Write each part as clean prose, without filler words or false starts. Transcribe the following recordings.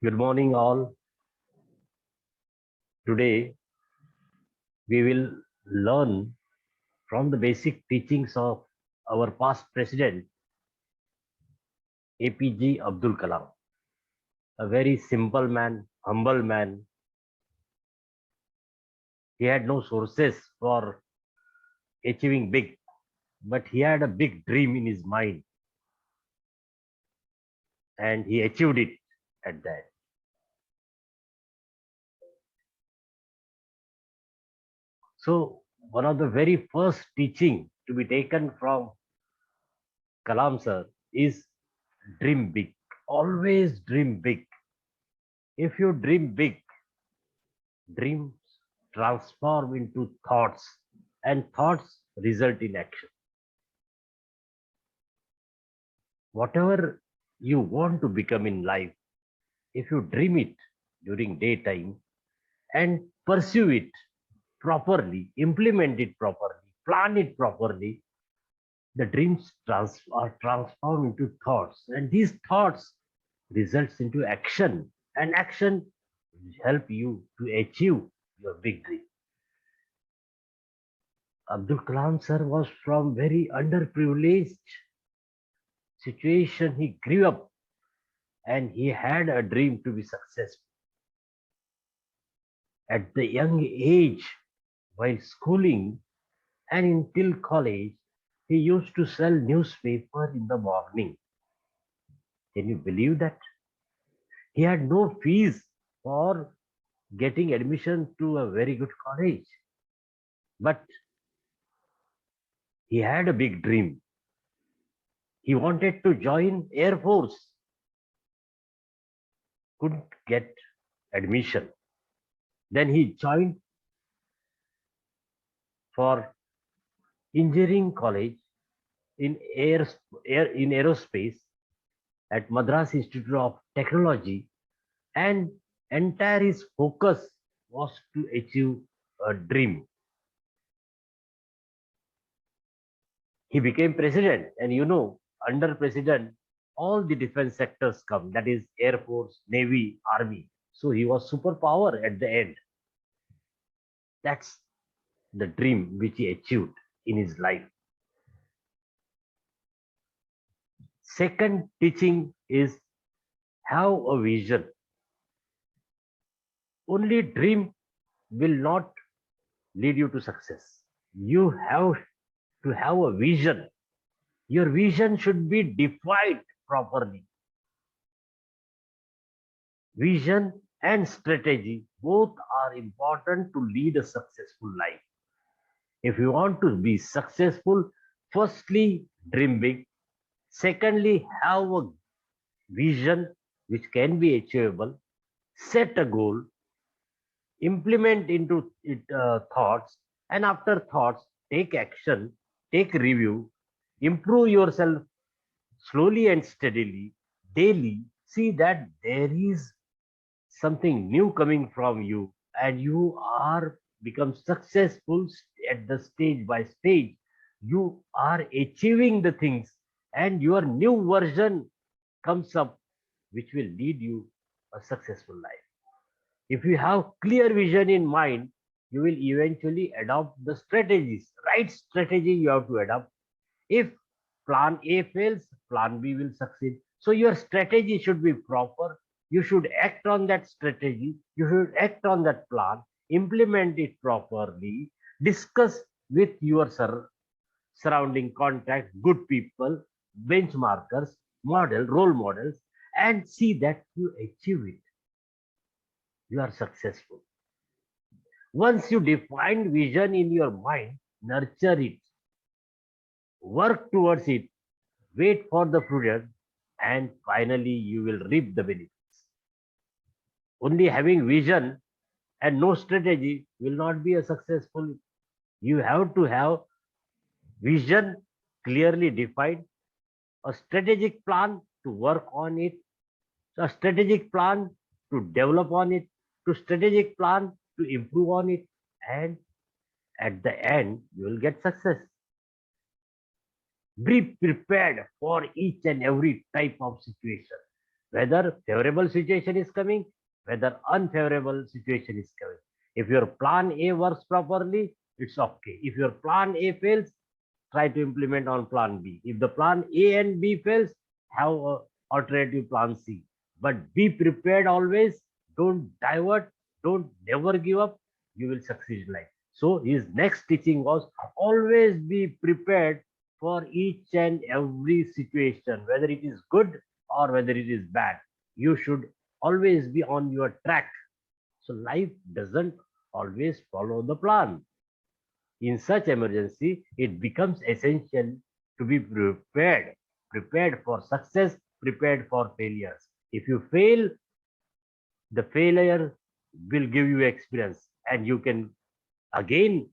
Good morning, all. Today, we will learn from the basic teachings of our past president, A.P.J. Abdul Kalam, a very simple man, humble man. He had no sources for achieving big, but he had a big dream in his mind and he achieved it at that. So, one of the very first teaching to be taken from Kalam sir is dream big. Always dream big. If you dream big, dreams transform into thoughts, and thoughts result in action. Whatever you want to become in life, if you dream it during daytime and pursue it properly, implement it properly, plan it properly, the dreams are transformed into thoughts, and these thoughts results into action, and action will help you to achieve your big dream. Abdul Kalam sir was from very underprivileged situation. He grew up and he had a dream to be successful. At the young age, while schooling and until college, he used to sell newspaper in the morning. Can you believe that? He had no fees for getting admission to a very good college. But he had a big dream. He wanted to join Air Force, couldn't get admission. Then he joined for engineering college in aerospace at Madras Institute of Technology, and entire his focus was to achieve a dream. He became president, and under president, all the defense sectors come, that is Air Force, Navy, Army. So he was superpower at the end. That's the dream which he achieved in his life. Second teaching is have a vision. Only dream will not lead you to success. You have to have a vision. Your vision should be defined properly. Vision and strategy both are important to lead a successful life. If you want to be successful, firstly, dream big. Secondly, have a vision which can be achievable. Set a goal, implement into it thoughts, and after thoughts, take action, take review, improve yourself slowly and steadily, daily. See that there is something new coming from you, and you are become successful at the stage by stage. You are achieving the things, and your new version comes up, which will lead you a successful life. If you have clear vision in mind, you will eventually adopt the strategies. Right strategy you have to adopt. If plan A fails, plan B will succeed. So your strategy should be proper. You should act on that strategy. You should act on that plan, implement it properly, discuss with your surrounding contact, good people, benchmarkers, role models, and see that you achieve it. You are successful. Once you define vision in your mind, nurture it, work towards it, wait for the fruit, and finally you will reap the benefits. Only having vision and no strategy will not be a successful. You have to have vision clearly defined, a strategic plan to work on it, a strategic plan to develop on it, to strategic plan to improve on it, and at the end you will get success. Be prepared for each and every type of situation. Whether favorable situation is coming, whether unfavorable situation is coming. If your plan A works properly, it's okay. If your plan A fails, try to implement on plan B. If the plan A and B fails, have a alternative plan C. But be prepared always. Don't divert. Don't never give up. You will succeed in life. So his next teaching was always be prepared for each and every situation, whether it is good or whether it is bad. You should always be on your track. So life doesn't always follow the plan. In such emergency, it becomes essential to be prepared for success, prepared for failures. If you fail, the failure will give you experience and you can again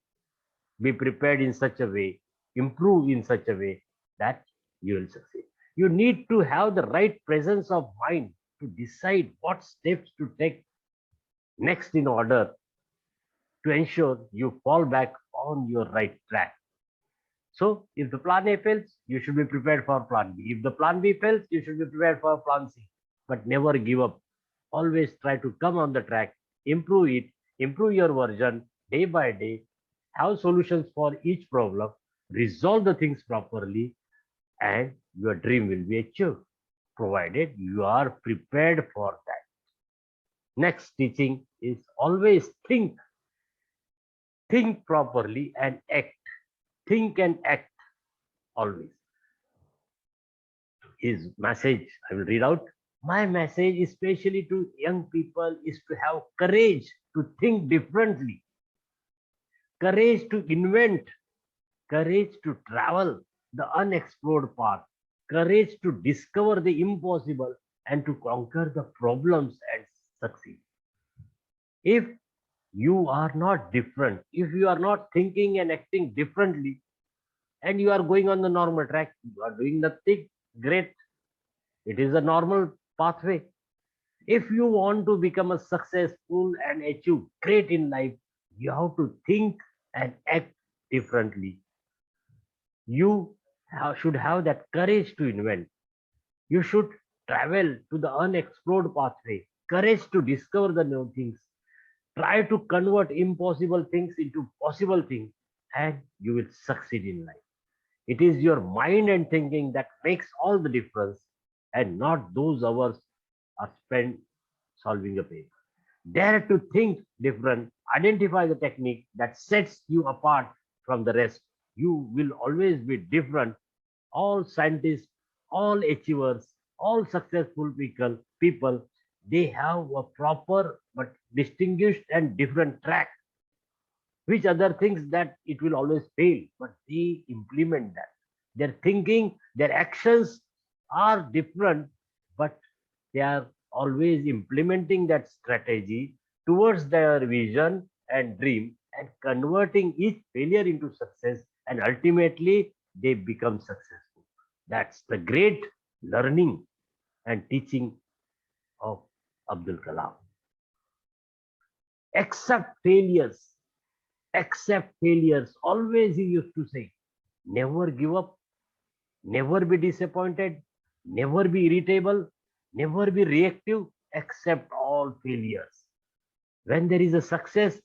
be prepared in such a way, improve in such a way that you will succeed. You need to have the right presence of mind to decide what steps to take next in order to ensure you fall back on your right track. So if the plan A fails, you should be prepared for plan B. If the plan B fails, you should be prepared for plan C. But never give up. Always try to come on the track, improve it, improve your version day by day, have solutions for each problem, resolve the things properly, and your dream will be achieved, provided you are prepared for that. Next teaching is always think properly and act. Think and act always. His message, I will read out. My message, especially to young people, is to have courage to think differently, courage to invent, courage to travel the unexplored path, courage to discover the impossible and to conquer the problems and succeed. If you are not different, if you are not thinking and acting differently, and you are going on the normal track, you are doing nothing great. It is a normal pathway. If you want to become a successful and achieve great in life, you have to think and act differently. You should have that courage to invent. You should travel to the unexplored pathway, courage to discover the new things, try to convert impossible things into possible things, and you will succeed in life. It is your mind and thinking that makes all the difference, and not those hours are spent solving a paper. Dare to think different, identify the technique that sets you apart from the rest. You will always be different. All scientists, all achievers, all successful people, they have a proper but distinguished and different track. Which other things that it will always fail, but they implement that. Their thinking, their actions are different, but they are always implementing that strategy towards their vision and dream and converting each failure into success, and ultimately they become successful. That's the great learning and teaching of Abdul Kalam. Accept failures, accept failures. Always he used to say, never give up, never be disappointed, never be irritable, never be reactive, accept all failures. When there is a success,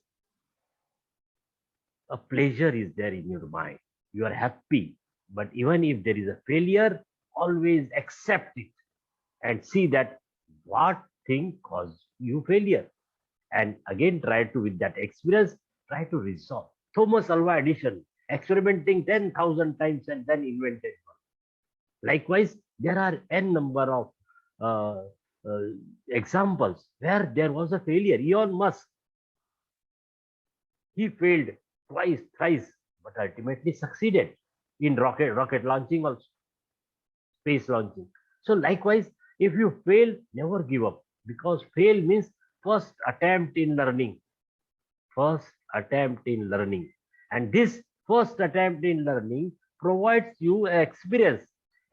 a pleasure is there in your mind. You are happy. But even if there is a failure, always accept it and see that what thing caused you failure. And again, try to, with that experience, try to resolve. Thomas Alva Edison, experimenting 10,000 times and then invented one. Likewise, there are n number of uh, uh, examples where there was a failure. Elon Musk, he failed twice, thrice, but ultimately succeeded in rocket launching, also space launching. So likewise, if you fail, never give up, because fail means first attempt in learning. First attempt in learning. And this first attempt in learning provides you experience.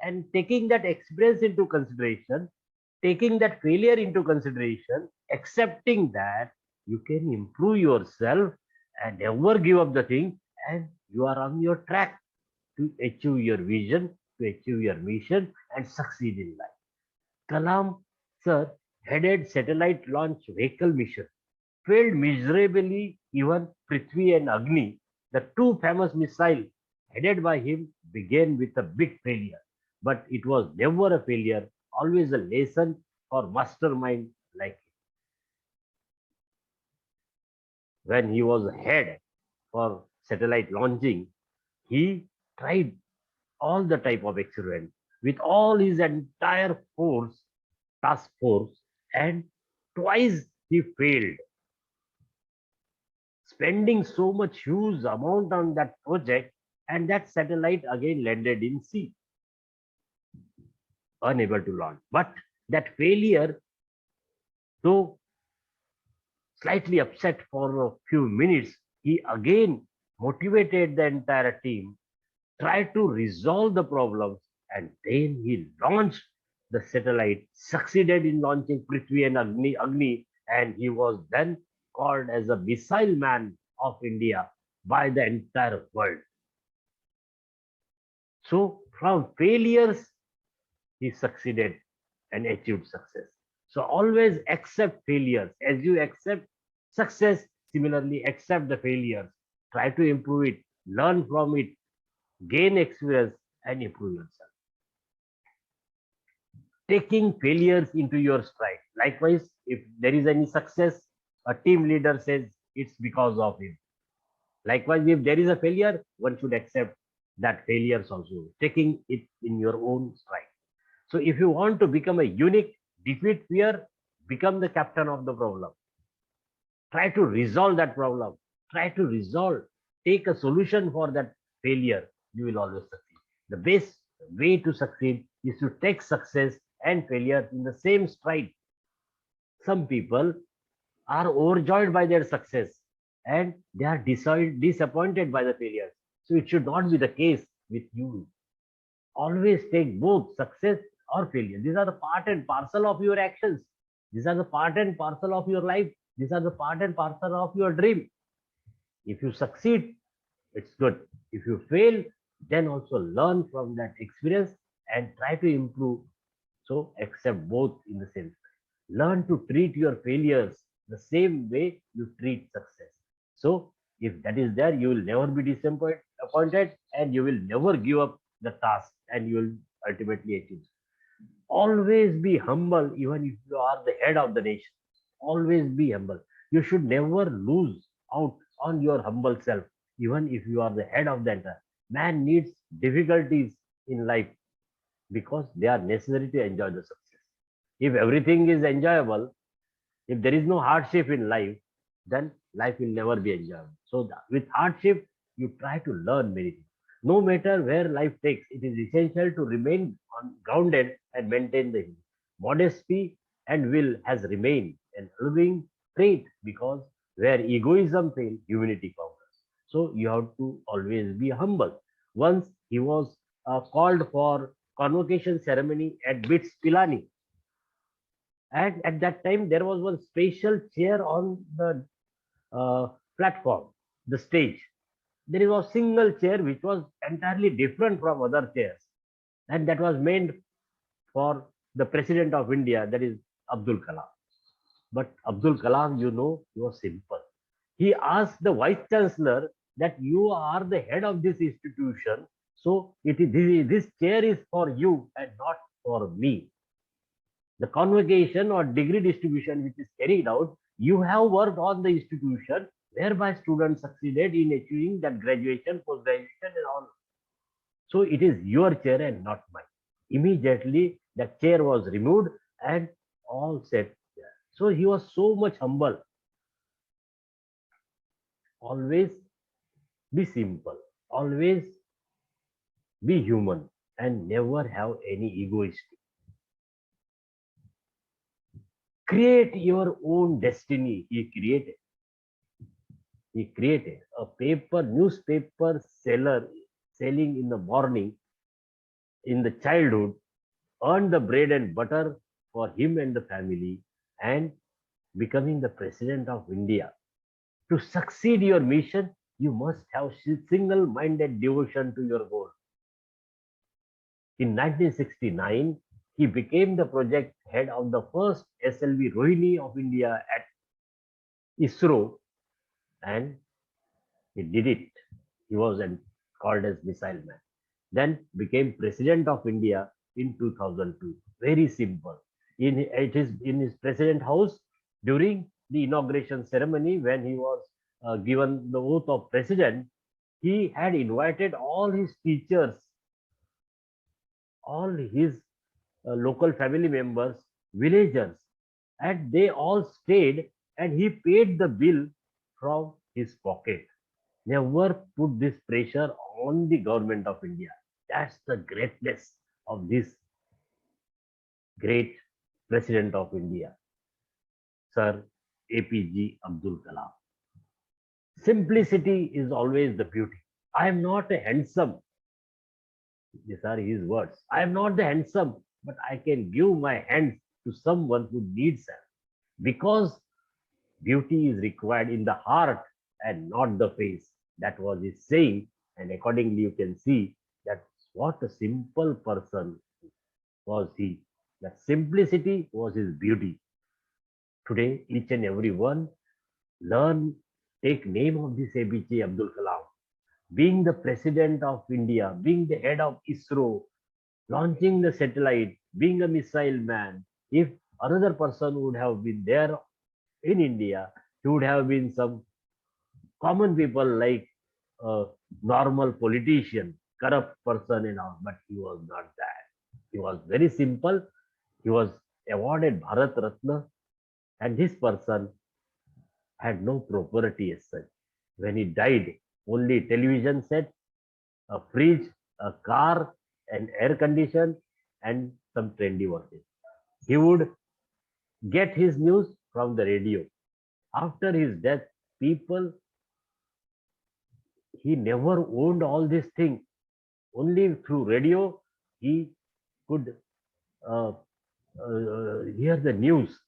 And taking that experience into consideration, taking that failure into consideration, accepting that you can improve yourself and never give up the thing, and you are on your track to achieve your vision, to achieve your mission, and succeed in life. Kalam Sir, headed satellite launch vehicle mission, failed miserably. Even Prithvi and Agni, the two famous missiles headed by him, began with a big failure. But it was never a failure, always a lesson for mastermind like him. When he was head for satellite launching, he tried all the type of experiment with all his entire force, task force, and twice he failed, spending so much huge amount on that project, and that satellite again landed in sea, unable to launch. But that failure, though slightly upset for a few minutes, he again motivated the entire team, tried to resolve the problems, and then he launched the satellite, succeeded in launching Prithvi and Agni, and he was then called as a missile man of India by the entire world. So from failures, he succeeded and achieved success. So always accept failures. As you accept success, similarly accept the failures. Try to improve it, learn from it, gain experience, and improve yourself. Taking failures into your stride. Likewise, if there is any success, a team leader says it's because of him. Likewise, if there is a failure, one should accept that failures also, taking it in your own stride. So if you want to become a unique, defeat fear, become the captain of the problem. Try to resolve that problem. Try to resolve, take a solution for that failure. You will always succeed. The best way to succeed is to take success and failure in the same stride. Some people are overjoyed by their success and they are disappointed by the failures. So it should not be the case with you. Always take both success or failure. These are the part and parcel of your actions. These are the part and parcel of your life. These are the part and parcel of your dream. If you succeed, it's good. If you fail, then also learn from that experience and try to improve. So accept both in the same way. Learn to treat your failures the same way you treat success. So if that is there, you will never be disappointed and you will never give up the task and you will ultimately achieve. Always be humble, even if you are the head of the nation. Always be humble. You should never lose out on your humble self, even if you are the head of the entire. Man needs difficulties in life because they are necessary to enjoy the success. If everything is enjoyable, if there is no hardship in life, then life will never be enjoyable. So with hardship, you try to learn many things. No matter where life takes, it is essential to remain grounded and maintain the modesty and will has remained an living trait because where egoism fails, humility conquers. So you have to always be humble. Once he was called for convocation ceremony at Bits Pilani, and at that time there was one special chair on the platform, the stage. There was a single chair which was entirely different from other chairs, and that was meant for the president of India, that is Abdul Kalam. But Abdul Kalam, he was simple. He asked the vice chancellor that you are the head of this institution, so this chair is for you and not for me. The convocation or degree distribution which is carried out, you have worked on the institution whereby students succeeded in achieving that graduation, post-graduation and all. So it is your chair and not mine. Immediately the chair was removed and all set there. So he was so much humble. Always be simple. Always be human and never have any egoistic. Create your own destiny. He created a newspaper seller selling in the morning in the childhood, earned the bread and butter for him and the family, and becoming the president of India. To succeed your mission, you must have single-minded devotion to your goal. In 1969, He became the project head of the first SLV Rohini of India at ISRO, and he did it. He was called as Missile Man. Then became President of India in 2002. Very simple. In his President House during the inauguration ceremony, when he was given the oath of President, he had invited all his teachers, all his local family members, villagers, and they all stayed, and he paid the bill from his pocket. Never put this pressure on the government of India. That's the greatness of this great president of India, Sir A.P.J. Abdul Kalam. Simplicity is always the beauty. I am not a handsome. These are his words. I am not the handsome, but I can give my hands to someone who needs help. Because beauty is required in the heart and not the face. That was his saying, and accordingly, you can see that what a simple person was he. That simplicity was his beauty. Today, each and every one learn, take name of this APJ Abdul Kalam. Being the president of India, being the head of ISRO, launching the satellite, being a missile man. If another person would have been there in India, he would have been some common people like a normal politician, corrupt person and all, but he was not that. He was very simple. He was awarded Bharat Ratna, and this person had no property as such. When he died, only television set, a fridge, a car, an air condition, and some trendy watches. He would get his news from the radio. After his death, people, he never owned all these things. Only through radio, he could uh, hear the news.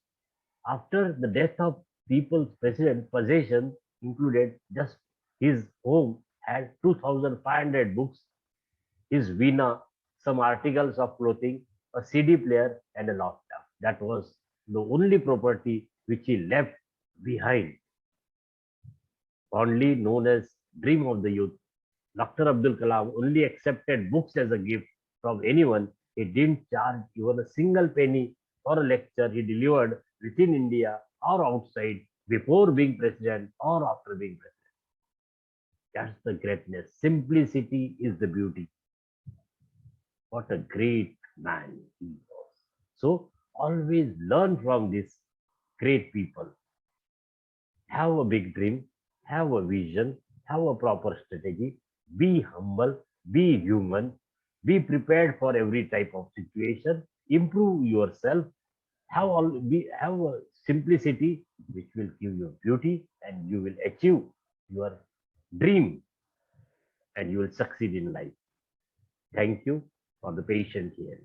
After the death of people's president, possession included just his home had 2,500 books, his Veena, some articles of clothing, a CD player, and a laptop. That was the only property which he left behind, fondly known as Dream of the Youth. Dr. Abdul Kalam only accepted books as a gift from anyone. He didn't charge even a single penny for a lecture he delivered within India or outside before being president or after being president. That's the greatness. Simplicity is the beauty. What a great man he was. So always learn from these great people. Have a big dream, have a vision, have a proper strategy, be humble, be human, be prepared for every type of situation, improve yourself, have a simplicity which will give you beauty, and you will achieve your dream, and you will succeed in life. Thank you for the patient here.